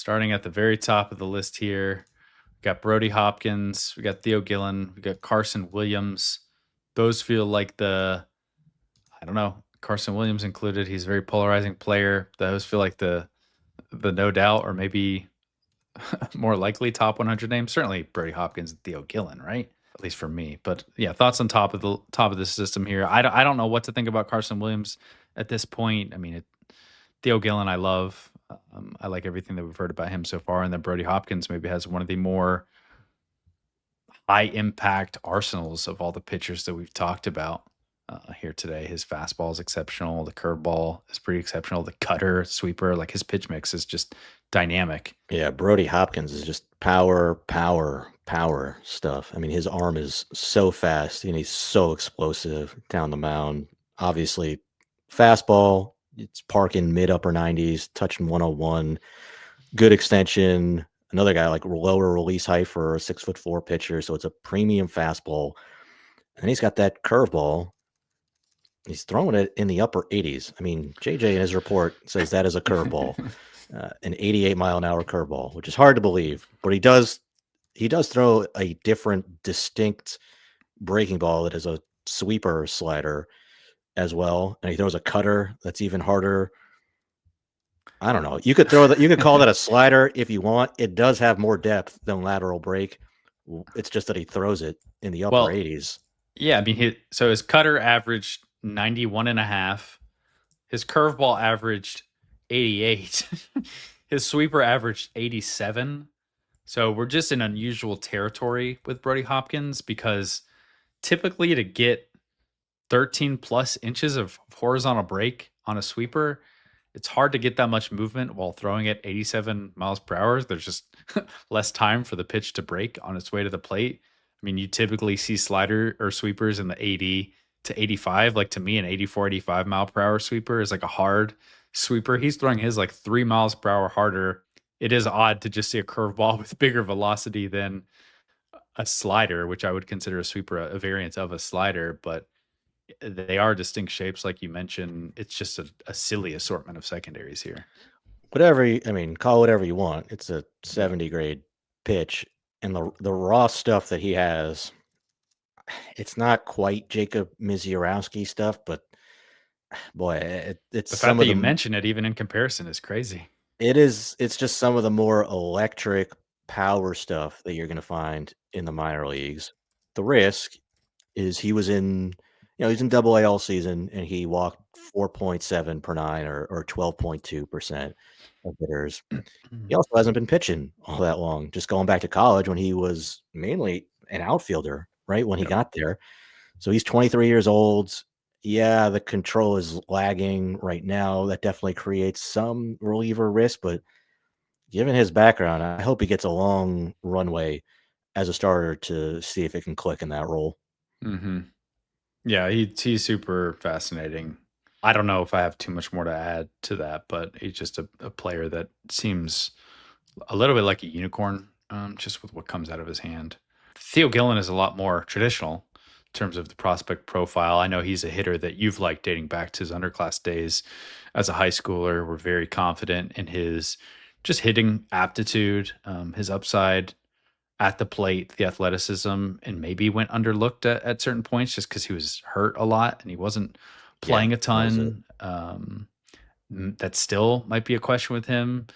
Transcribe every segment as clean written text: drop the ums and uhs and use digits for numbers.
Starting at the very top of the list here, we got Brody Hopkins, we got Theo Gillen, we got Carson Williams. Those feel like I don't know, Carson Williams included. He's a very polarizing player. Those feel like the no doubt or maybe more likely top 100 names. Certainly Brody Hopkins and Theo Gillen, right? At least for me. But yeah, thoughts on top of the system here. I don't know what to think about Carson Williams at this point. I mean, Theo Gillen, I love. I like everything that we've heard about him so far, and then Brody Hopkins maybe has one of the more high impact arsenals of all the pitchers that we've talked about here today. His fastball is exceptional. The curveball is pretty exceptional. The cutter, sweeper, like his pitch mix is just dynamic. Yeah, Brody Hopkins is just power, power, power stuff. I mean, his arm is so fast and he's so explosive down the mound. Obviously, fastball, it's parking mid upper 90s, touching 101, good extension. Another guy like lower release height for a 6'4" pitcher, so it's a premium fastball. And he's got that curveball. He's throwing it in the upper 80s. I mean, JJ in his report says that is a curveball. An 88-mile-an-hour curveball, which is hard to believe, but he does throw a different, distinct breaking ball that is a sweeper slider as well, and he throws a cutter that's even harder. I don't know. You could call that a slider if you want. It does have more depth than lateral break. It's just that he throws it in the upper 80s. Yeah, I mean, so his cutter averaged 91.5. His curveball averaged 88. His sweeper averaged 87. So we're just in unusual territory with Brody Hopkins because typically to get 13 plus inches of horizontal break on a sweeper, it's hard to get that much movement while throwing at 87 miles per hour. There's just less time for the pitch to break on its way to the plate. I mean, you typically see slider or sweepers in the 80 to 85. Like to me, an 84, 85 mile per hour sweeper is like a hard sweeper. He's throwing his like 3 miles per hour harder. It is odd to just see a curveball with bigger velocity than a slider, which I would consider a sweeper a variant of a slider, but they are distinct shapes, like you mentioned. It's just a silly assortment of secondaries here. Call whatever you want. It's a 70 grade pitch, and the raw stuff that he has, it's not quite Jacob Misiorowski stuff, but boy, it's the some fact of that you the mention it, even in comparison, is crazy. it's just some of the more electric power stuff that you're going to find in the minor leagues. The risk is he's in double A all season and he walked 4.7 per nine or 12.2% of hitters. He also hasn't been pitching all that long, just going back to college when he was mainly an outfielder, right? When he got there. So he's 23 years old. Yeah, the control is lagging right now. That definitely creates some reliever risk, but given his background, I hope he gets a long runway as a starter to see if it can click in that role. Mm-hmm. Yeah, he's super fascinating. I don't know if I have too much more to add to that, but he's just a player that seems a little bit like a unicorn, just with what comes out of his hand. Theo Gillen is a lot more traditional in terms of the prospect profile. I know he's a hitter that you've liked dating back to his underclass days as a high schooler. We're very confident in his just hitting aptitude, his upside at the plate, the athleticism, and maybe went underlooked at certain points just because he was hurt a lot and he wasn't playing a ton. That still might be a question with him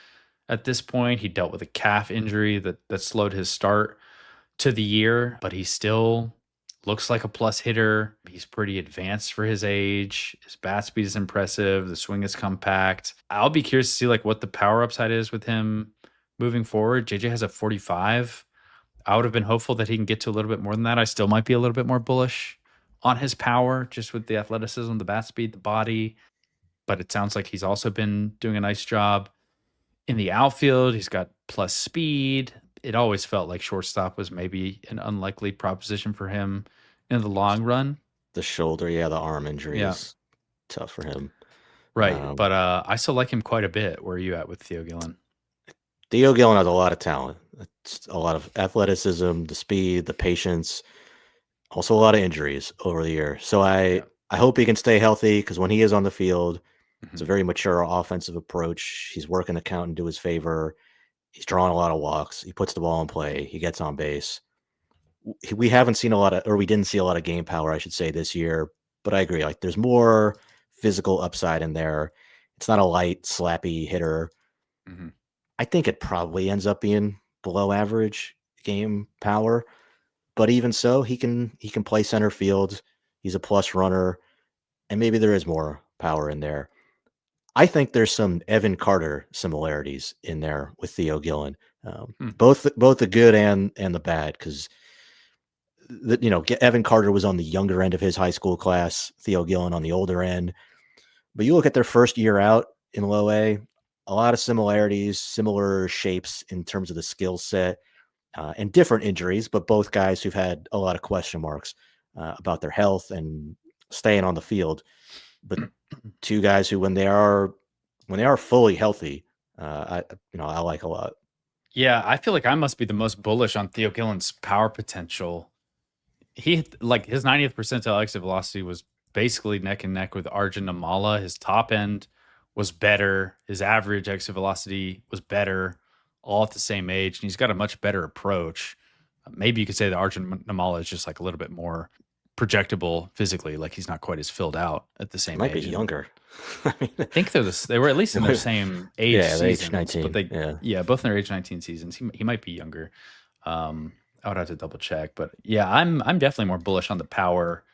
at this point. He dealt with a calf injury that slowed his start to the year, but he still looks like a plus hitter. He's pretty advanced for his age. His bat speed is impressive. The swing is compact. I'll be curious to see like what the power upside is with him moving forward. JJ has a 45. I would have been hopeful that he can get to a little bit more than that. I still might be a little bit more bullish on his power, just with the athleticism, the bat speed, the body. But it sounds like he's also been doing a nice job in the outfield. He's got plus speed. It always felt like shortstop was maybe an unlikely proposition for him in the long run. The shoulder, the arm injury is tough for him. Right. But I still like him quite a bit. Where are you at with Theo Gillen? Theo Gillen has a lot of talent. It's a lot of athleticism, the speed, the patience, also a lot of injuries over the year. So I hope he can stay healthy because when he is on the field, it's a very mature offensive approach. He's working the count into his favor. He's drawing a lot of walks. He puts the ball in play. He gets on base. We haven't seen a lot of, or we didn't see a lot of game power, I should say, this year. But I agree. Like, there's more physical upside in there. It's not a light, slappy hitter. Mm-hmm. I think it probably ends up being below average game power. But even so, he can play center field. He's a plus runner, and maybe there is more power in there. I think there's some Evan Carter similarities in there with Theo Gillen, Hmm. both the good and the bad. Because Evan Carter was on the younger end of his high school class, Theo Gillen on the older end. But you look at their first year out in low a lot of similarities, similar shapes in terms of the skill set, and different injuries, but both guys who've had a lot of question marks about their health and staying on the field. But two guys who, when they are fully healthy, I like a lot. Yeah, I feel like I must be the most bullish on Theo Gillen's power potential. He like his 90th percentile exit velocity was basically neck and neck with Arjun Namala. His top end was better. His average exit velocity was better, all at the same age. And he's got a much better approach. Maybe you could say that Arjun Namala is just like a little bit more projectable physically, like he's not quite as filled out at the He same might be age. And younger. I think they were at least in their same age Yeah, they're age seasons, 19. but Yeah. both in their age 19 seasons. He might be younger. I would have to double check, but yeah, I'm definitely more bullish on the power.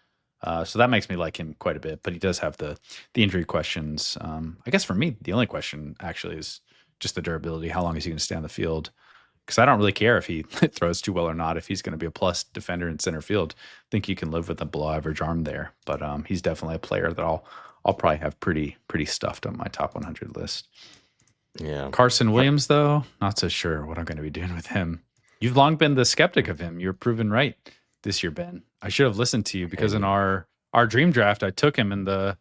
So that makes me like him quite a bit, but he does have the injury questions. I guess for me, the only question actually is just the durability. How long is he going to stay on the field? Because I don't really care if he throws too well or not. If he's going to be a plus defender in center field, I think you can live with a below average arm there. But he's definitely a player that I'll probably have pretty stuffed on my top 100 list. Yeah. Carson Williams, though, not so sure what I'm going to be doing with him. You've long been the skeptic of him. You're proven right this year, Ben. I should have listened to you because in our dream draft, I took him in the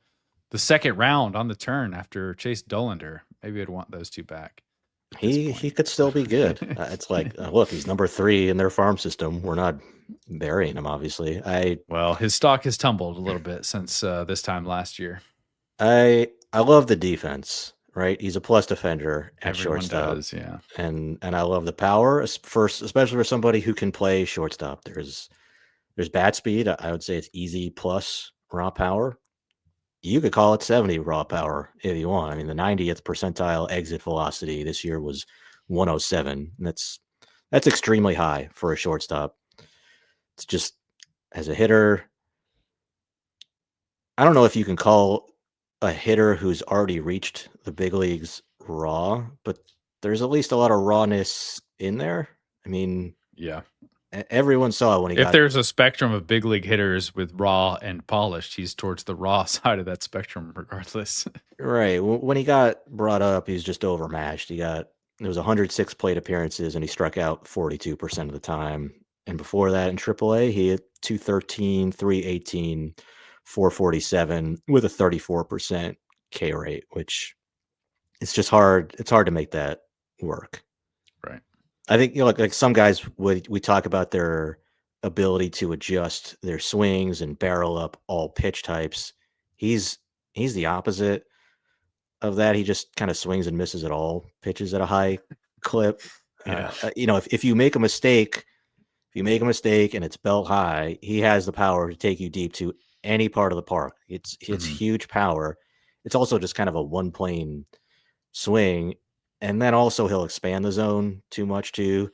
second round on the turn after Chase Dollander. Maybe I'd want those two back. He could still be good. It's like, look, he's number 3 in their farm system. We're not burying him, obviously. Well, his stock has tumbled a little bit since this time last year. I love the defense, right? He's a plus defender at Everyone shortstop. does, yeah. And I love the power, especially for somebody who can play shortstop. There's bat speed. I would say it's easy plus raw power. You could call it 70 raw power if you want. I mean, the 90th percentile exit velocity this year was 107. And that's extremely high for a shortstop. It's just, as a hitter, I don't know if you can call a hitter who's already reached the big leagues raw, but there's at least a lot of rawness in there. I mean, yeah, everyone saw when he if there's a spectrum of big league hitters with raw and polished, he's towards the raw side of that spectrum, regardless. Right. When he got brought up, he's just overmatched. There was 106 plate appearances and he struck out 42% of the time. And before that in AAA, he had 213, 318, 447 with a 34% K rate, which it's just hard. It's hard to make that work. Right. I think, like some guys we talk about their ability to adjust their swings and barrel up all pitch types. He's the opposite of that. He just kind of swings and misses at all pitches at a high clip. Yeah. If you make a mistake, and it's belt high, he has the power to take you deep to any part of the park. It's huge power. It's also just kind of a one plane swing, and then also he'll expand the zone too much too.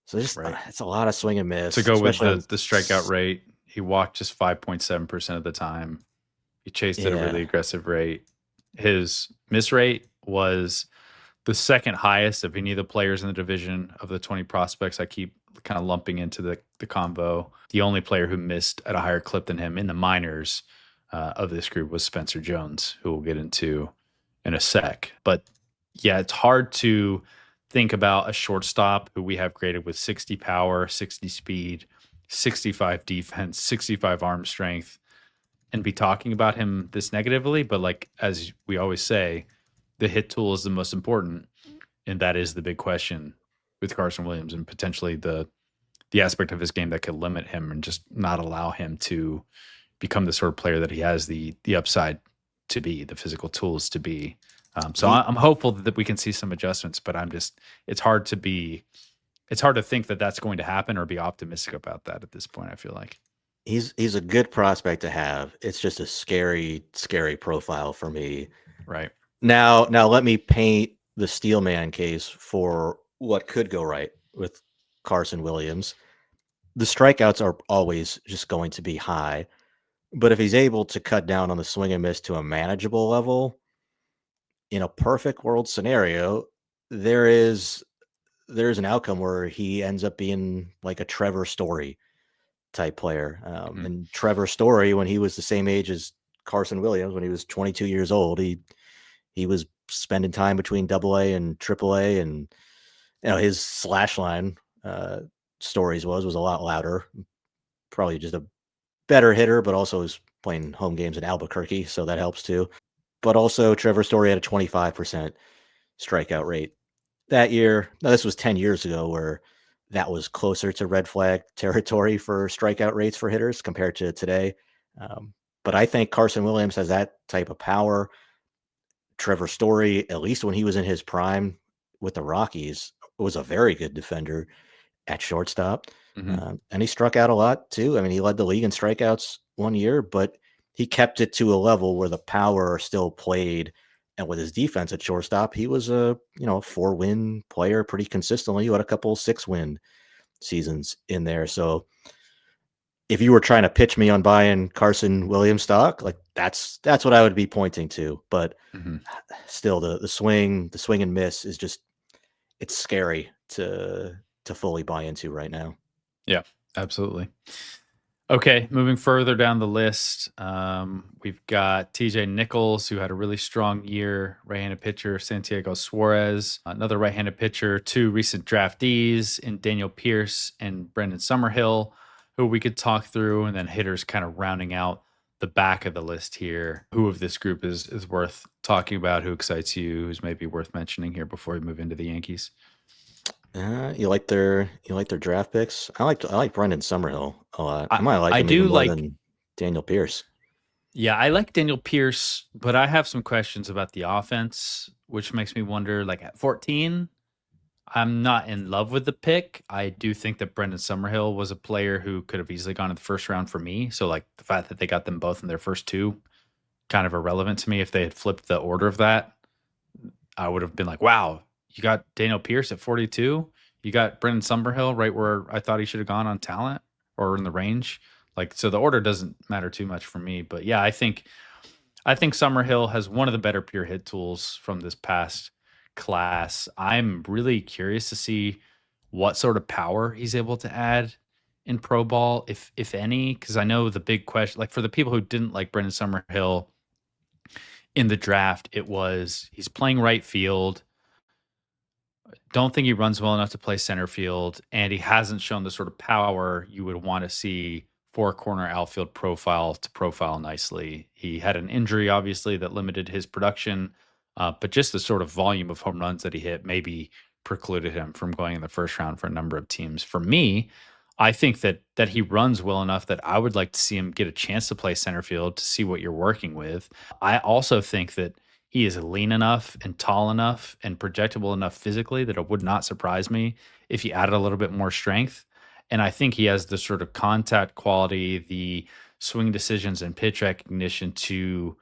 So just it's a lot of swing and miss. To go with the strikeout rate, he walked just 5.7% of the time. He chased at a really aggressive rate. His miss rate was the second highest of any of the players in the division of the 20 prospects I keep kind of lumping into the combo. The only player who missed at a higher clip than him in the minors of this group was Spencer Jones, who we'll get into in a sec. But yeah, it's hard to think about a shortstop who we have graded with 60 power, 60 speed, 65 defense, 65 arm strength, and be talking about him this negatively. But like, as we always say, the hit tool is the most important. And that is the big question with Carson Williams, and potentially the aspect of his game that could limit him and just not allow him to become the sort of player that he has the upside to be, the physical tools to be. So I'm hopeful that we can see some adjustments, but it's hard to think that that's going to happen or be optimistic about that at this point. I feel like. He's a good prospect to have. It's just a scary profile for me. Right. Now let me paint the Steelman case for what could go right with Carson Williams. The strikeouts are always just going to be high, but if he's able to cut down on the swing and miss to a manageable level, in a perfect world scenario, there is there's an outcome where he ends up being like a Trevor Story type player. Mhm. And Trevor Story, when he was the same age as Carson Williams, when he was 22 years old, he was spending time between Double A and Triple A, and his slash line stories was a lot louder. Probably just a better hitter, but also is playing home games in Albuquerque, so that helps too. But also, Trevor Story had a 25% strikeout rate that year. Now, this was 10 years ago, where that was closer to red flag territory for strikeout rates for hitters compared to today. But I think Carson Williams has that type of power. Trevor Story, at least when he was in his prime with the Rockies, was a very good defender at shortstop. Mhm. And he struck out a lot too. I mean, he led the league in strikeouts one year, but he kept it to a level where the power still played. And with his defense at shortstop, he was a 4-win player pretty consistently. He had a couple 6-win seasons in there. So if you were trying to pitch me on buying Carson Williams stock, like that's what I would be pointing to. But Mhm. still, the swing and miss is just, it's scary to fully buy into right now. Yeah, absolutely. Okay, moving further down the list, we've got TJ Nichols, who had a really strong year, right-handed pitcher, Santiago Suarez, another right-handed pitcher, two recent draftees in Daniel Pierce and Brendan Summerhill, who we could talk through, and then hitters kind of rounding out the back of the list here. Who of this group is worth talking about? Who excites you? Who's maybe worth mentioning here before we move into the Yankees? You like their draft picks? I like Brendan Summerhill a lot. I might like I him even do more like. than Daniel Pierce. Yeah, I like Daniel Pierce, but I have some questions about the offense, which makes me wonder, like at 14, I'm not in love with the pick. I do think that Brendan Summerhill was a player who could have easily gone in the first round for me. So like the fact that they got them both in their first two, kind of irrelevant to me. If they had flipped the order of that, I would have been like, wow, you got Daniel Pierce at 42. You got Brendan Summerhill right where I thought he should have gone on talent or in the range. Like, so the order doesn't matter too much for me. But yeah, I think Summerhill has one of the better pure hit tools from this past class. I'm really curious to see what sort of power he's able to add in pro ball, if any, because I know the big question, like for the people who didn't like Brendan Summerhill in the draft, it was he's playing right field. Don't think he runs well enough to play center field, and he hasn't shown the sort of power you would want to see four corner outfield profile to profile nicely. He had an injury, obviously, that limited his production, but just the sort of volume of home runs that he hit maybe precluded him from going in the first round for a number of teams. For me, I think that he runs well enough that I would like to see him get a chance to play center field to see what you're working with. I also think that he is lean enough and tall enough and projectable enough physically that it would not surprise me if he added a little bit more strength. And I think he has the sort of contact quality, the swing decisions and pitch recognition to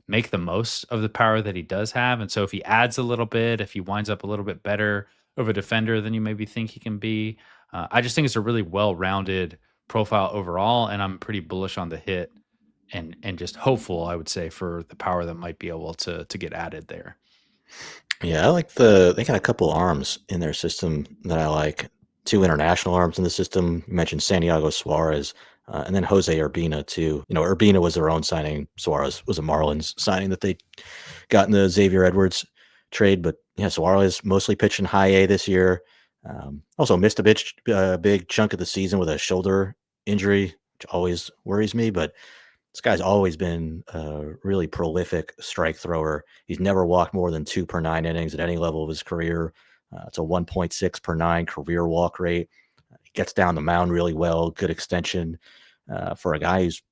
make the most of the power that he does have. And so if he adds a little bit, if he winds up a little bit better of a defender than you maybe think he can be, I just think it's a really well-rounded profile overall. And I'm pretty bullish on the hit and just hopeful, I would say, for the power that might be able to get added there. Yeah, they got a couple arms in their system that I like. Two international arms in the system. You mentioned Santiago Suarez, and then Jose Urbina too. Urbina was their own signing. Suarez was a Marlins signing that they got in the Xavier Edwards trade. But yeah, Suarez mostly pitching high A this year. Also missed a big chunk of the season with a shoulder injury, which always worries me. But this guy's always been a really prolific strike thrower. He's never walked more than 2 per 9 innings at any level of his career. It's a 1.6 per 9 career walk rate. He gets down the mound really well, good extension for a guy who's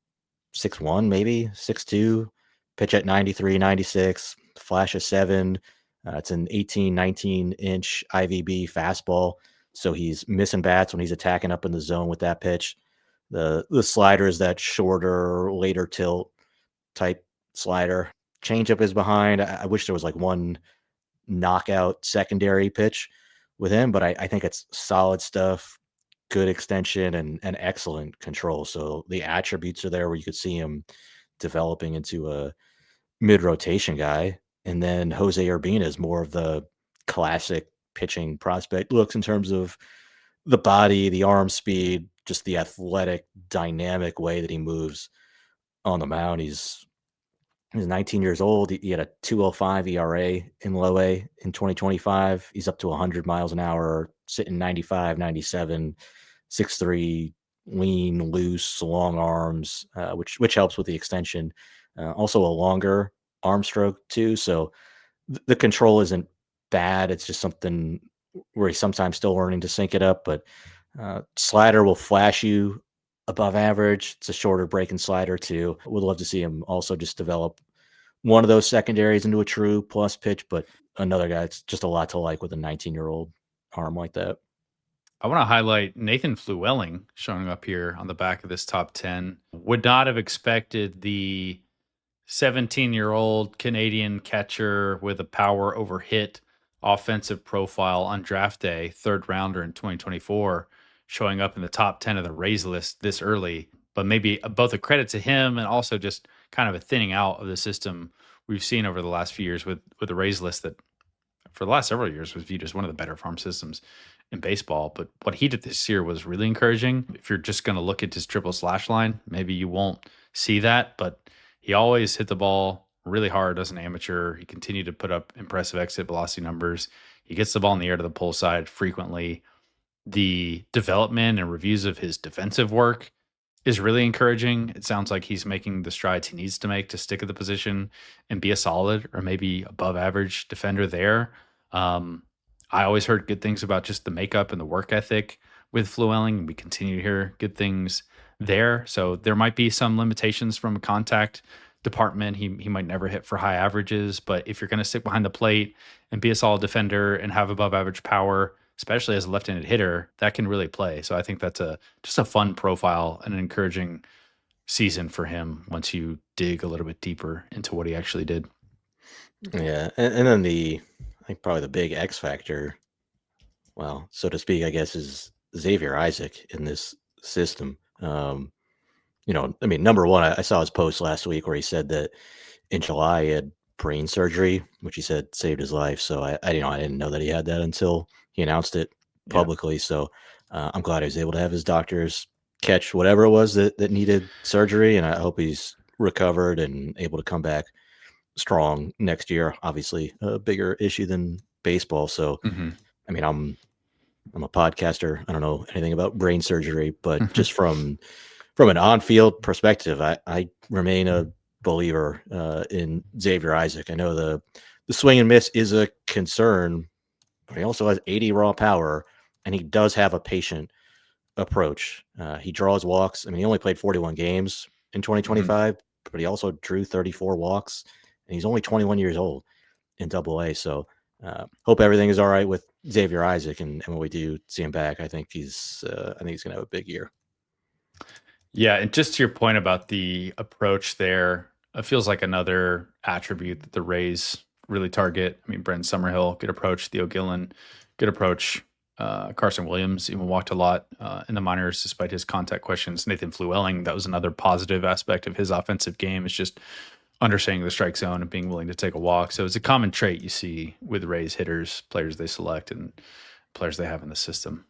6'1", maybe 6'2", pitch at 93, 96. flash of 7. It's an 18, 19-inch IVB fastball. So he's missing bats when he's attacking up in the zone with that pitch. The slider is that shorter, later tilt type slider. Changeup is behind. I wish there was like one knockout secondary pitch with him, but I think it's solid stuff, good extension, and excellent control. So the attributes are there where you could see him developing into a mid rotation guy. And then Jose Urbina is more of the classic pitching prospect looks in terms of the body, the arm speed, just the athletic, dynamic way that he moves on the mound. He's 19 years old. He had a 2.05 ERA in low A in 2025. He's up to 100 miles an hour, sitting 95, 97, 6'3", lean, loose, long arms, which helps with the extension. Also a longer arm stroke too. So the control isn't bad. It's just something where he's sometimes still learning to sync it up. But slider will flash you above average. It's a shorter breaking slider too. Would love to see him also just develop one of those secondaries into a true plus pitch, but another guy, it's just a lot to like with a 19-year-old arm like that. I want to highlight Nathan Flewelling showing up here on the back of this top 10. Would not have expected the 17-year-old Canadian catcher with a power over hit offensive profile on draft day, third rounder in 2024, showing up in the top 10 of the Rays list this early. But maybe both a credit to him and also just kind of a thinning out of the system we've seen over the last few years with the Rays list that for the last several years was viewed as one of the better farm systems in baseball. But what he did this year was really encouraging. If you're just going to look at his triple slash line, maybe you won't see that, but he always hit the ball really hard as an amateur. He continued to put up impressive exit velocity numbers. He gets the ball in the air to the pull side frequently. The development and reviews of his defensive work is really encouraging. It sounds like he's making the strides he needs to make to stick at the position and be a solid or maybe above average defender there. I always heard good things about just the makeup and the work ethic with Flewelling. We continue to hear good things there. So there might be some limitations from a contact department. He might never hit for high averages, but if you're going to stick behind the plate and be a solid defender and have above average power, especially as a left-handed hitter, that can really play. So I think that's just a fun profile and an encouraging season for him once you dig a little bit deeper into what he actually did. Yeah, and then I think probably the big X factor, well, so to speak, I guess, is Xavier Isaac in this system. I mean, number one, I saw his post last week where he said that in July he had brain surgery, which he said saved his life. So I didn't know that he had that until he announced it Yeah. publicly. So I'm glad he was able to have his doctors catch whatever it was that needed surgery, and I hope he's recovered and able to come back strong next year. Obviously, a bigger issue than baseball. So, I mean, I'm a podcaster. I don't know anything about brain surgery, but just from an on-field perspective, I remain a believer in Xavier Isaac. I know the swing and miss is a concern, but he also has 80 raw power, and he does have a patient approach. He draws walks. I mean, he only played 41 games in 2025, but he also drew 34 walks, and he's only 21 years old in Double-A. So hope everything is all right with Xavier Isaac, and when we do see him back, I think he's going to have a big year. Yeah, and just to your point about the approach there, it feels like another attribute that the Rays really target. I mean, Brent Summerhill, good approach. Theo Gillen, good approach. Carson Williams even walked a lot in the minors despite his contact questions. Nathan Flewelling, that was another positive aspect of his offensive game, is just understanding the strike zone and being willing to take a walk. So it's a common trait you see with Rays hitters, players they select, and players they have in the system.